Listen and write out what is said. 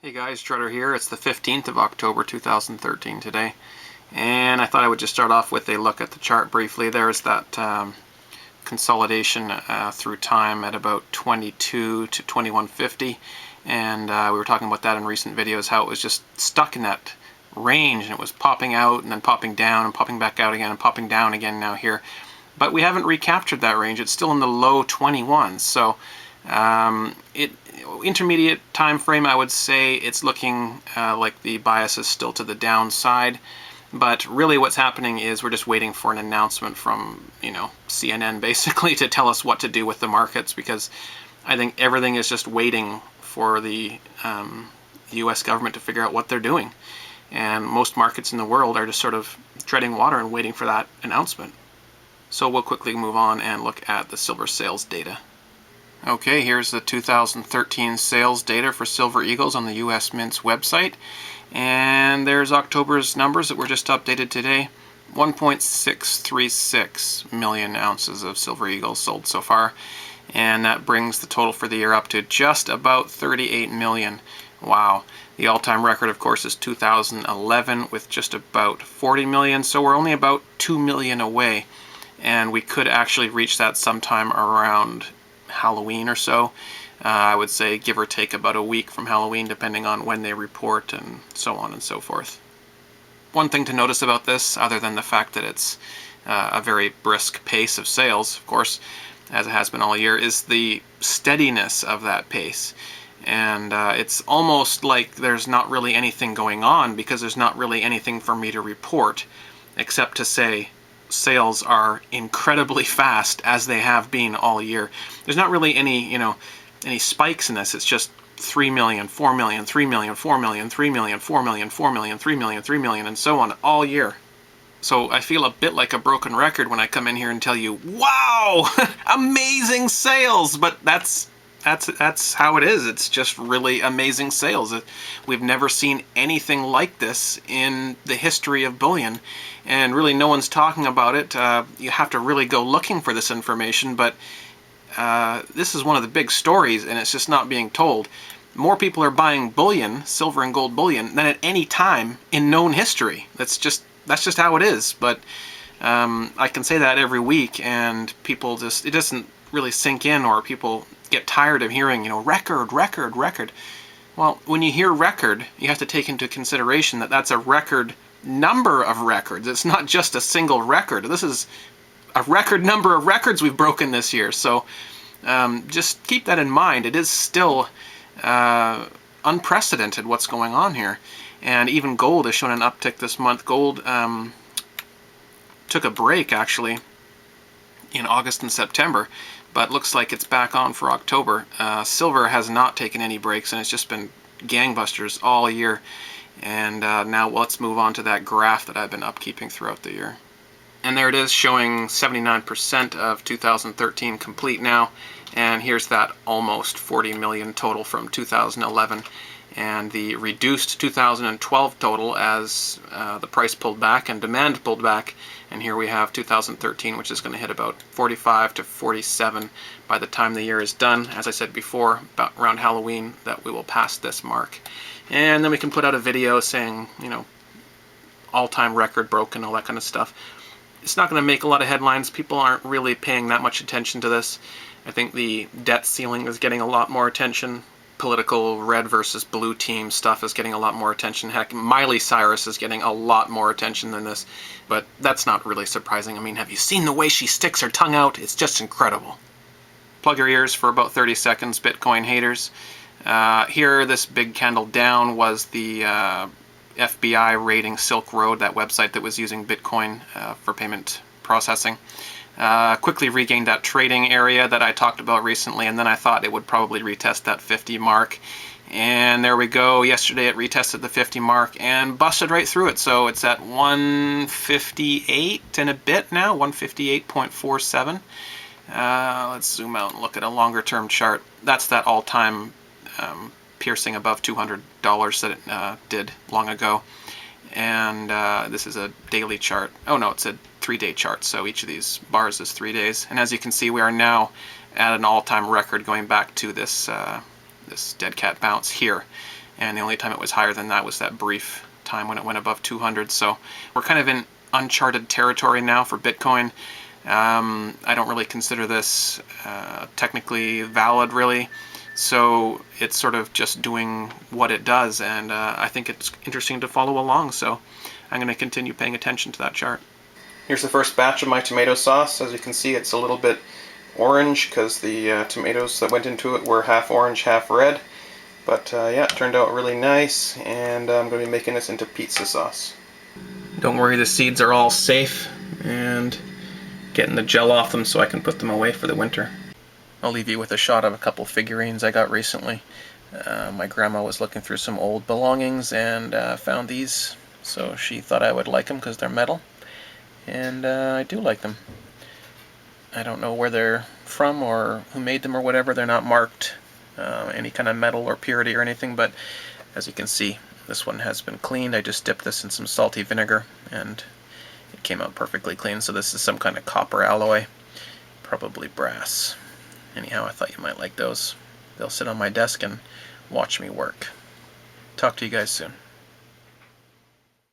Hey guys, Strutter here. It's the 15th of October 2013 today, and I thought I would just start off with a look at the chart briefly. There's that consolidation through time at about 22 to 2150, and we were talking about that in recent videos, how it was just stuck in that range, and it was popping out and then popping down and popping back out again and popping down again now here. But we haven't recaptured that range. It's still in the low 21s, so intermediate time frame, I would say it's looking like the bias is still to the downside, but really what's happening is we're just waiting for an announcement from CNN basically to tell us what to do with the markets, because I think everything is just waiting for the US government to figure out what they're doing, and most markets in the world are just sort of treading water and waiting for that announcement. So we'll quickly move on and look at the silver sales data. Okay, here's the 2013 sales data for Silver Eagles on the US Mint's website. And there's October's numbers that were just updated today. 1.636 million ounces of Silver Eagles sold so far. And that brings the total for the year up to just about 38 million. Wow. The all-time record, of course, is 2011 with just about 40 million. So we're only about 2 million away. And we could actually reach that sometime around Halloween or so. I would say give or take about a week from Halloween, depending on when they report and so on and so forth. One thing to notice about this, other than the fact that it's a very brisk pace of sales, of course, as it has been all year, is the steadiness of that pace. And it's almost like there's not really anything going on, because there's not really anything for me to report, except to say sales are incredibly fast, as they have been all year. There's not really any spikes in this. It's just 3 million, 4 million, 3 million, 4 million, 3 million, 4 million, 4 million, 3 million, 3 million, and so on all year. So I feel a bit like a broken record when I come in here and tell you, wow, amazing sales, but that's how it is. It's just really amazing sales. We've never seen anything like this in the history of bullion, and really no one's talking about it. You have to really go looking for this information, but this is one of the big stories, and it's just not being told. More people are buying bullion, silver and gold bullion, than at any time in known history. That's just how it is. But I can say that every week, and people it doesn't really sink in, or people get tired of hearing, record, record, record. Well, when you hear record, you have to take into consideration that that's a record number of records. It's not just a single record. This is a record number of records we've broken this year. So just keep that in mind. It is still unprecedented what's going on here. And even gold has shown an uptick this month. Gold took a break, actually, in August and September, but looks like it's back on for October. Silver has not taken any breaks, and it's just been gangbusters all year. And now let's move on to that graph that I've been upkeeping throughout the year. And there it is, showing 79% of 2013 complete now. And here's that almost 40 million total from 2011. And the reduced 2012 total as the price pulled back and demand pulled back. And here we have 2013, which is going to hit about 45 to 47 by the time the year is done. As I said before, about around Halloween, that we will pass this mark. And then we can put out a video saying, all-time record broken, all that kind of stuff. It's not going to make a lot of headlines. People aren't really paying that much attention to this. I think the debt ceiling is getting a lot more attention. Political red versus blue team stuff is getting a lot more attention. Heck, Miley Cyrus is getting a lot more attention than this, but that's not really surprising. I mean, have you seen the way she sticks her tongue out? It's just incredible. Plug your ears for about 30 seconds, Bitcoin haters. Here, this big candle down was the FBI raiding Silk Road, that website that was using Bitcoin for payment processing. Quickly regained that trading area that I talked about recently, and then I thought it would probably retest that 50 mark. And there we go. Yesterday it retested the 50 mark and busted right through it. So it's at 158 and a bit now, 158.47. Let's zoom out and look at a longer term chart. That's that all-time piercing above $200 that it did long ago. And this is a daily chart. Oh no, it's a 3-day chart, so each of these bars is 3 days. And as you can see, we are now at an all-time record going back to this this dead cat bounce here. and the only time it was higher than that was that brief time when it went above 200. So we're kind of in uncharted territory now for Bitcoin. I don't really consider this technically valid, really. So it's sort of just doing what it does, and I think it's interesting to follow along. So I'm going to continue paying attention to that chart. Here's the first batch of my tomato sauce. As you can see, it's a little bit orange because the tomatoes that went into it were half orange, half red. But yeah, it turned out really nice, and I'm going to be making this into pizza sauce. Don't worry, the seeds are all safe, and getting the gel off them so I can put them away for the winter. I'll leave you with a shot of a couple figurines I got recently. My grandma was looking through some old belongings and found these, so she thought I would like them because they're metal, and I do like them. I don't know where they're from or who made them or whatever. They're not marked any kind of metal or purity or anything, but as you can see, this one has been cleaned. I just dipped this in some salty vinegar and it came out perfectly clean. So this is some kind of copper alloy, probably brass. Anyhow, I thought you might like those. They'll sit on my desk and watch me work. Talk to you guys soon.